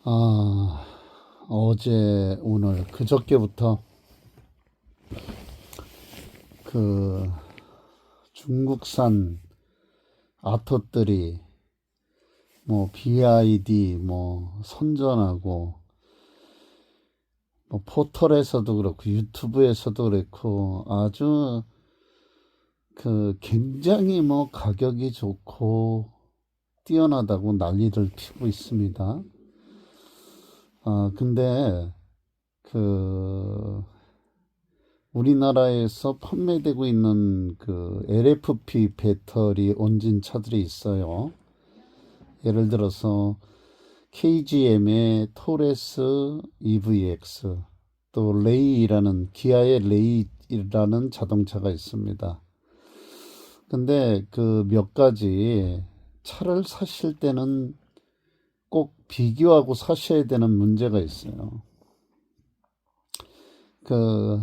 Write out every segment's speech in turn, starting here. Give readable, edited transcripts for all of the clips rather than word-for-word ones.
아, 어제, 오늘, 그저께부터 그 중국산 아토들이 뭐 BID 뭐 선전하고 뭐 포털에서도 그렇고 유튜브에서도 그렇고 아주 굉장히 뭐 가격이 좋고 뛰어나다고 난리를 피고 있습니다. 근데 그 우리나라에서 판매되고 있는 LFP 배터리 온진 차들이 있어요. 예를 들어서 KGM의 토레스 EVX, 또 레이라는 기아의 레이라는 자동차가 있습니다. 근데 그 몇 가지 차를 사실 때는 꼭 비교하고 사셔야 되는 문제가 있어요. 그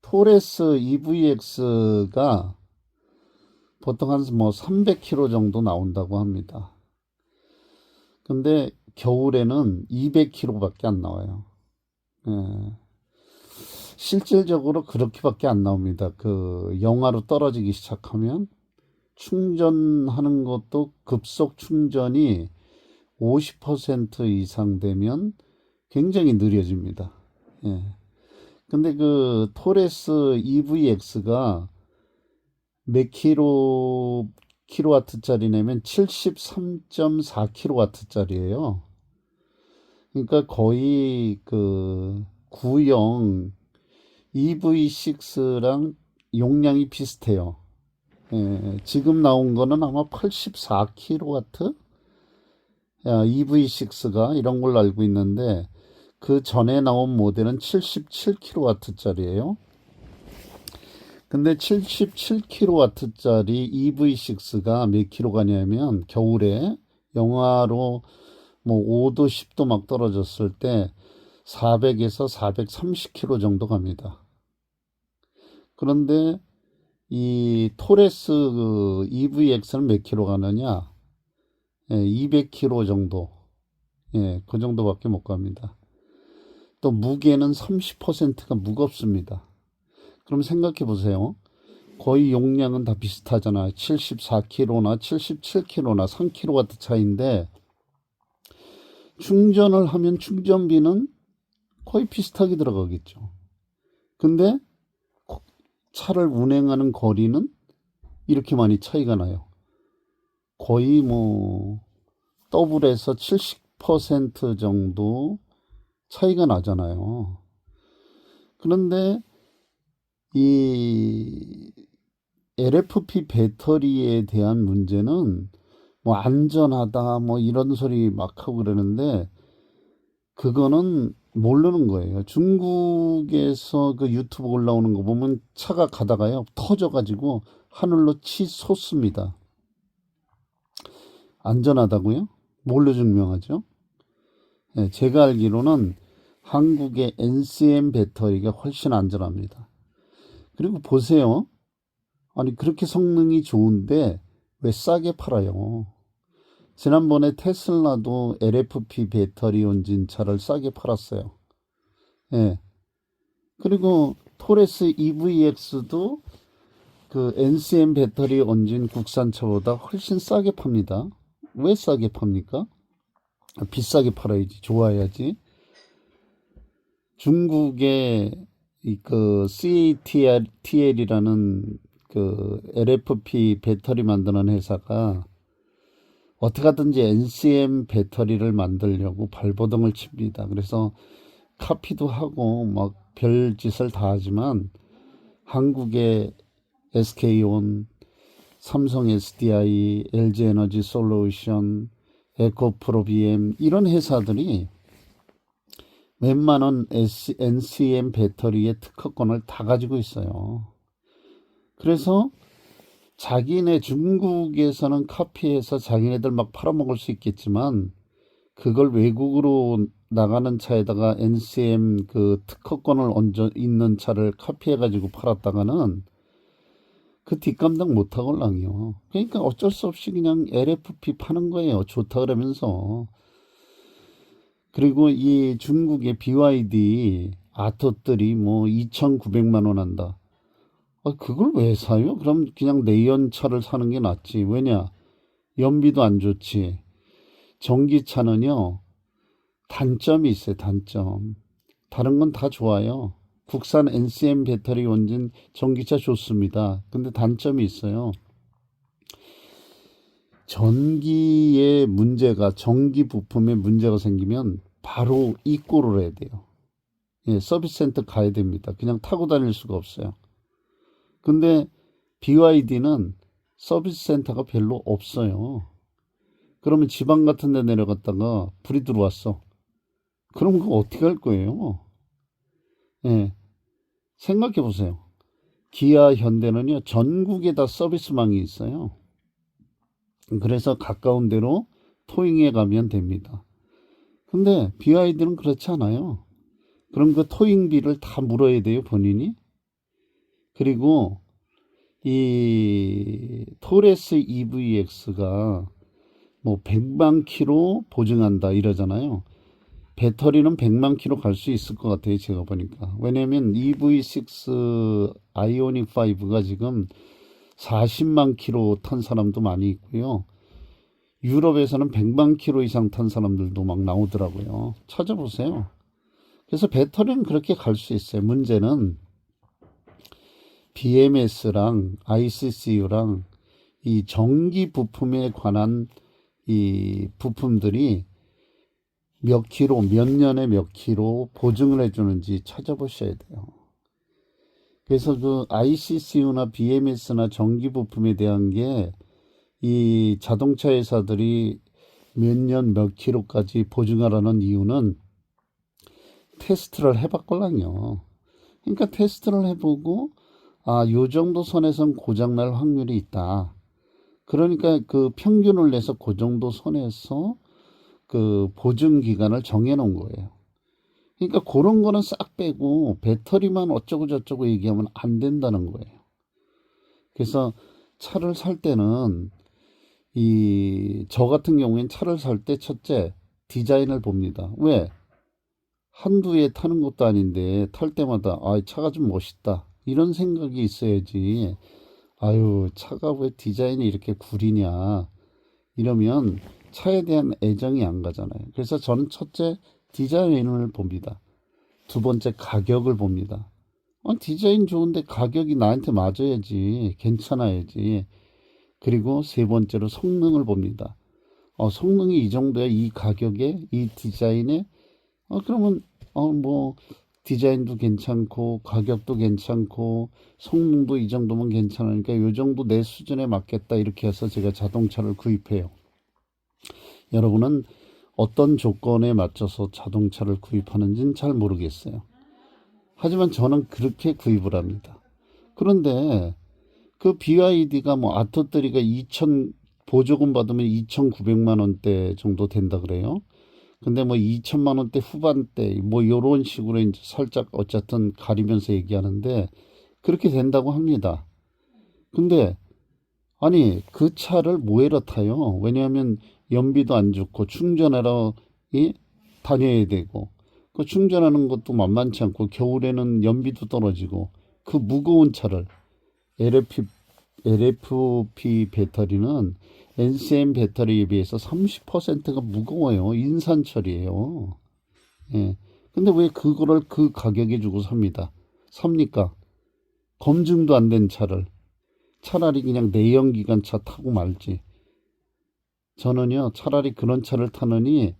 토레스 EVX가 보통 한 뭐 300km 정도 나온다고 합니다. 근데 겨울에는 200km밖에 안 나와요. 예, 실질적으로 그렇게밖에 안 나옵니다. 영하로 떨어지기 시작하면 충전하는 것도 급속 충전이 50% 이상 되면 굉장히 느려집니다. 예. 근데 토레스 EVX가 몇 킬로와트짜리냐면 73.4킬로와트짜리예요. 그러니까 거의 구형 EV6랑 용량이 비슷해요. 예, 지금 나온 거는 아마 84킬로와트? EV6가 이런 걸로 알고 있는데 그 전에 나온 모델은 77킬로와트짜리예요. 근데 77kW짜리 EV6가 몇 킬로 가냐면 겨울에 영하로 뭐 5도 10도 막 떨어졌을 때 400에서 430km 정도 갑니다. 그런데 이 토레스 EVX는 몇 킬로 가느냐? 200km 정도. 예, 그 정도밖에 못 갑니다. 또 무게는 30%가 무겁습니다. 그럼 생각해 보세요. 거의 용량은 다 비슷하잖아요. 74kg나 77kg나 3kW 차이인데 충전을 하면 충전비는 거의 비슷하게 들어가겠죠. 근데 차를 운행하는 거리는 이렇게 많이 차이가 나요. 거의 뭐 더블에서 70% 정도 차이가 나잖아요. 그런데 이 LFP 배터리에 대한 문제는 뭐 안전하다 뭐 이런 소리 막 하고 그러는데 그거는 모르는 거예요. 중국에서 그 유튜브 올라오는 거 보면 차가 가다가요 터져가지고 하늘로 치솟습니다. 안전하다고요? 뭘로 증명하죠? 네, 제가 알기로는 한국의 NCM 배터리가 훨씬 안전합니다. 그리고 보세요. 아니 그렇게 성능이 좋은데 왜 싸게 팔아요? 지난번에 테슬라도 LFP 배터리 온진 차를 싸게 팔았어요. 예. 그리고 토레스 EVX도 그 NCM 배터리 온진 국산차보다 훨씬 싸게 팝니다. 왜 싸게 팝니까? 비싸게 팔아야지, 좋아야지. 중국의 CATL이라는 LFP 배터리 만드는 회사가 어떻게 하든지 NCM 배터리를 만들려고 발버둥을 칩니다. 그래서 카피도 하고 막 별짓을 다 하지만 한국의 SK온, 삼성 SDI, LG에너지 솔루션, 에코프로비엠 이런 회사들이 웬만한 NCM 배터리의 특허권을 다 가지고 있어요. 그래서 자기네 중국에서는 카피해서 자기네들 막 팔아먹을 수 있겠지만 그걸 외국으로 나가는 차에다가 NCM 특허권을 얹어 있는 차를 카피해가지고 팔았다가는 그 뒷감당 못하고 랑이요. 그러니까 어쩔 수 없이 그냥 LFP 파는 거예요. 좋다 그러면서. 그리고 이 중국의 BYD 아토들이 뭐 2,900만 원 한다. 그걸 왜 사요? 그럼 그냥 내연차를 사는 게 낫지. 왜냐? 연비도 안 좋지. 전기차는요, 단점이 있어요, 단점. 다른 건 다 좋아요. 국산 NCM 배터리 원진 전기차 좋습니다. 근데 단점이 있어요. 전기에 문제가, 전기 부품에 문제가 생기면 바로 입고를 해야 돼요. 예, 서비스 센터 가야 됩니다. 그냥 타고 다닐 수가 없어요. 근데 BYD는 서비스 센터가 별로 없어요. 그러면 지방 같은 데 내려갔다가 불이 들어왔어. 그럼 그거 어떻게 할 거예요? 예, 생각해 보세요. 기아, 현대는요, 전국에 다 서비스망이 있어요. 그래서 가까운 데로 토잉에 가면 됩니다. 근데 BYD는 그렇지 않아요. 그럼 그 토잉비를 다 물어야 돼요, 본인이. 그리고 이 토레스 EVX가 뭐 100만 킬로 보증한다 이러잖아요. 배터리는 100만 킬로 갈 수 있을 것 같아요, 제가 보니까. 왜냐면 EV6 아이오닉 5가 지금 40만 킬로 탄 사람도 많이 있고요. 유럽에서는 100만 킬로 이상 탄 사람들도 막 나오더라고요. 찾아보세요. 그래서 배터리는 그렇게 갈 수 있어요. 문제는 BMS랑 ICCU랑 이 전기 부품에 관한 이 부품들이 몇 킬로, 몇 년에 몇 킬로 보증을 해주는지 찾아보셔야 돼요. 그래서 그 ICCU나 BMS나 전기 부품에 대한 게 이 자동차 회사들이 몇 년 몇 킬로까지 보증하라는 이유는 테스트를 해봤걸랑요. 그러니까 테스트를 해보고 요 정도 선에선 고장날 확률이 있다. 그러니까 그 평균을 내서 그 정도 선에서 그 보증 기간을 정해 놓은 거예요. 그러니까 그런 거는 싹 빼고 배터리만 어쩌고 저쩌고 얘기하면 안 된다는 거예요. 그래서 차를 살 때는 저 같은 경우엔 차를 살 때 첫째 디자인을 봅니다. 왜? 한두 해 타는 것도 아닌데 탈 때마다 차가 좀 멋있다 이런 생각이 있어야지. 아유, 차가 왜 디자인이 이렇게 구리냐 이러면 차에 대한 애정이 안 가잖아요. 그래서 저는 첫째 디자인을 봅니다. 두 번째 가격을 봅니다. 디자인 좋은데 가격이 나한테 맞아야지, 괜찮아야지. 그리고 세 번째로 성능을 봅니다. 성능이 이 정도야, 이 가격에, 이 디자인에. 그러면 뭐 디자인도 괜찮고 가격도 괜찮고 성능도 이 정도면 괜찮으니까 이 정도 내 수준에 맞겠다 이렇게 해서 제가 자동차를 구입해요. 여러분은 어떤 조건에 맞춰서 자동차를 구입하는지는 잘 모르겠어요. 하지만 저는 그렇게 구입을 합니다. 그런데 그 BYD가 뭐 아토3가 보조금 받으면 2,900만 원대 정도 된다 그래요. 근데 뭐 2천만 원대 후반대 뭐 요런 식으로 이제 살짝 어쨌든 가리면서 얘기하는데 그렇게 된다고 합니다. 근데 아니 그 차를 뭐해러 타요? 왜냐하면 연비도 안 좋고 충전하러 다녀야 되고 그 충전하는 것도 만만치 않고 겨울에는 연비도 떨어지고 그 무거운 차를 LFP 배터리는 NCM 배터리에 비해서 30%가 무거워요. 인산철이에요. 예. 근데 왜 그거를 그 가격에 주고 삽니까? 검증도 안 된 차를. 차라리 그냥 내연기관차 타고 말지. 저는요, 차라리 그런 차를 타느니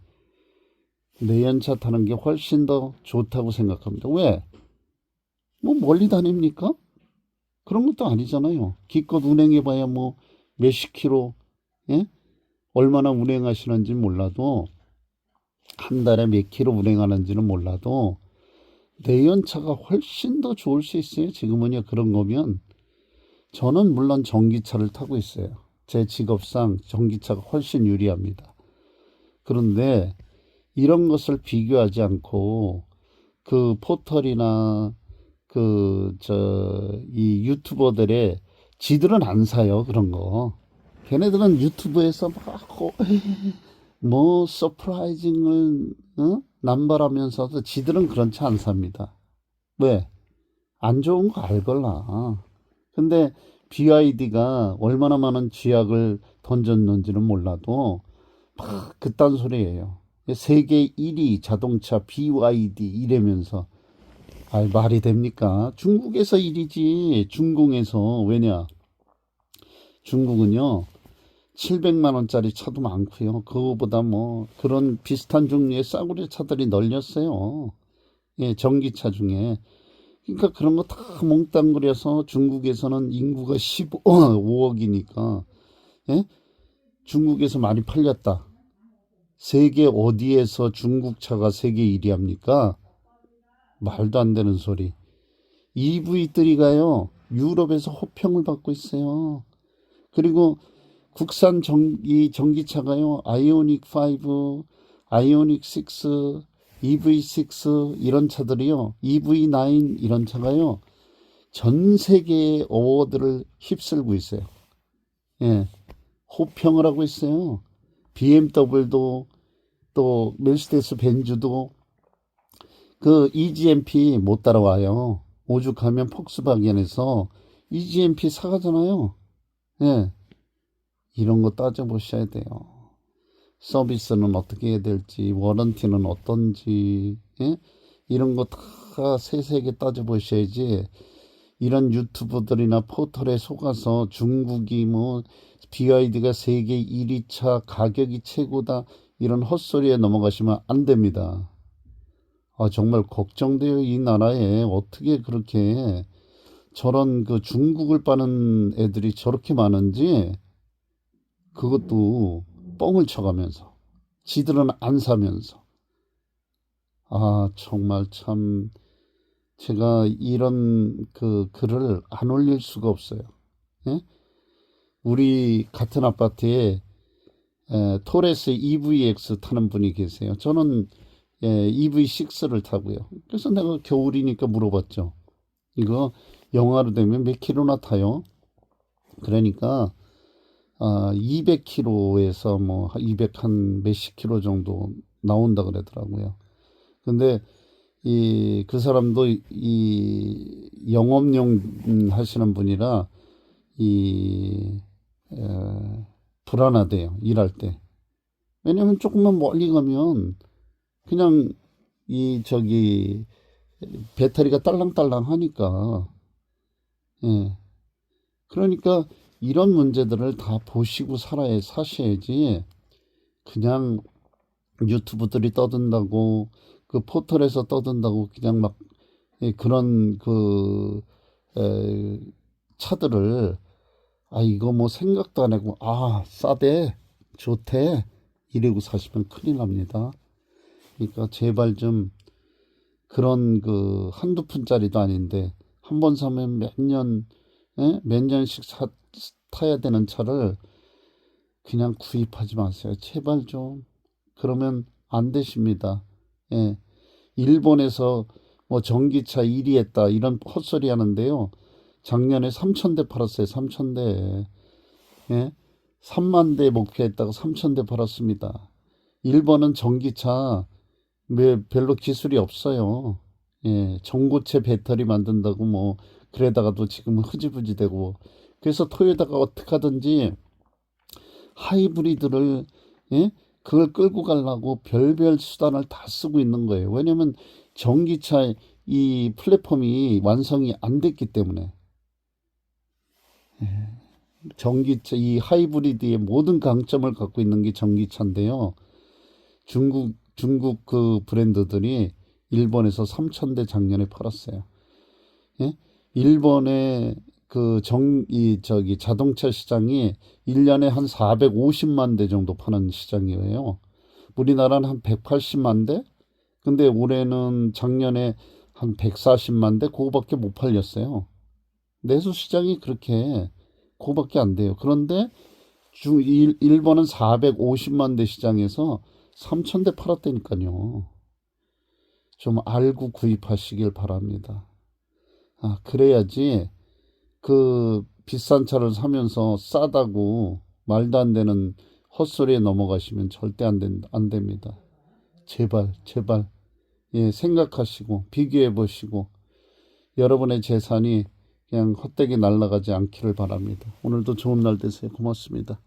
내연차 타는 게 훨씬 더 좋다고 생각합니다. 왜? 뭐 멀리 다닙니까? 그런 것도 아니잖아요. 기껏 운행해봐야 뭐 몇십 킬로, 예? 얼마나 운행하시는지 몰라도 한 달에 몇 킬로 운행하는지는 몰라도 내연차가 훨씬 더 좋을 수 있어요. 지금은요. 그런 거면 저는 물론 전기차를 타고 있어요. 제 직업상 전기차가 훨씬 유리합니다. 그런데 이런 것을 비교하지 않고 그 포털이나 이 유튜버들의 지들은 안 사요. 그런 거. 걔네들은 유튜브에서 막 뭐 서프라이징을 남발하면서도 지들은 그렇지 않습니다. 왜? 안 좋은 거 알걸라. 근데 BYD가 얼마나 많은 쥐약을 던졌는지는 몰라도 막 그딴 소리예요. 세계 1위 자동차 BYD 이러면서 말이 됩니까? 중국에서 1위지. 중국에서. 왜냐? 중국은요 700만 원짜리 차도 많고요. 그거보다 뭐 그런 비슷한 종류의 싸구려 차들이 널렸어요. 예, 전기차 중에. 그러니까 그런 거 다 몽땅 그려서 중국에서는 인구가 15억이니까 예? 중국에서 많이 팔렸다. 세계 어디에서 중국 차가 세계 1위 합니까? 말도 안 되는 소리. EV들이 가요. 유럽에서 호평을 받고 있어요. 그리고 국산 전기차가요. 아이오닉 5, 아이오닉 6, EV6 이런 차들이요. EV9 이런 차가요. 전 세계의 어워드를 휩쓸고 있어요. 예. 호평을 하고 있어요. BMW도 또 메르세데스 벤츠도 그 EGMP 못 따라와요. 오죽하면 폭스바겐에서 EGMP 사가잖아요. 예. 이런 거 따져보셔야 돼요. 서비스는 어떻게 해야 될지, 워런티는 어떤지, 예? 이런 거 다 세세하게 따져보셔야지, 이런 유튜브들이나 포털에 속아서 중국이 뭐, BYD가 세계 1위 차 가격이 최고다, 이런 헛소리에 넘어가시면 안 됩니다. 정말 걱정돼요. 이 나라에 어떻게 그렇게 저런 그 중국을 빠는 애들이 저렇게 많은지, 그것도 뻥을 쳐가면서 지들은 안 사면서 정말 참 제가 이런 그 글을 안 올릴 수가 없어요. 예? 우리 같은 아파트에 토레스 EVX 타는 분이 계세요. 저는 EV6를 타고요. 그래서 내가 겨울이니까 물어봤죠. 이거 영하로 되면 몇 킬로나 타요? 그러니까 200km에서 뭐 200 한 몇십 킬로 정도 나온다 그러더라고요. 근데 그 사람도 이 영업용 하시는 분이라 이 불안하대요. 일할 때. 왜냐면 조금만 멀리 가면 그냥 저기 배터리가 딸랑딸랑 하니까. 예. 그러니까 이런 문제들을 다 보시고 사셔야지 그냥 유튜브들이 떠든다고 그 포털에서 떠든다고 그냥 막 그런 차들을 이거 뭐 생각도 안 하고 싸대 좋대 이러고 사시면 큰일 납니다. 그러니까 제발 좀 그런 한두 푼짜리도 아닌데 한 번 사면 몇 년씩 타야 되는 차를 그냥 구입하지 마세요. 제발 좀. 그러면 안 되십니다. 예. 일본에서 뭐 전기차 1위 했다 이런 헛소리 하는데요. 작년에 3,000대 팔았어요. 3,000대. 예. 3만 대 목표했다가 3,000대 팔았습니다. 일본은 전기차 별로 기술이 없어요. 예. 전고체 배터리 만든다고 뭐 그러다가도 지금은 흐지부지 되고 그래서 토요타가 어떻게 하든지 하이브리드를 예? 그걸 끌고 가려고 별별 수단을 다 쓰고 있는 거예요. 왜냐면 전기차 이 플랫폼이 완성이 안 됐기 때문에 전기차 이 하이브리드의 모든 강점을 갖고 있는 게 전기차인데요. 중국 그 브랜드들이 일본에서 3,000대 작년에 팔았어요. 예? 일본의 자동차 시장이 1년에 한 450만 대 정도 파는 시장이에요. 우리나라는 한 180만 대? 근데 올해는 작년에 한 140만 대? 그거밖에 못 팔렸어요. 내수 시장이 그렇게 그거밖에 안 돼요. 그런데 일본은 450만 대 시장에서 3천 대 팔았다니까요. 좀 알고 구입하시길 바랍니다. 그래야지 그 비싼 차를 사면서 싸다고 말도 안 되는 헛소리에 넘어가시면 절대 안 됩니다. 제발, 제발, 예, 생각하시고, 비교해 보시고, 여러분의 재산이 그냥 헛되게 날아가지 않기를 바랍니다. 오늘도 좋은 날 되세요. 고맙습니다.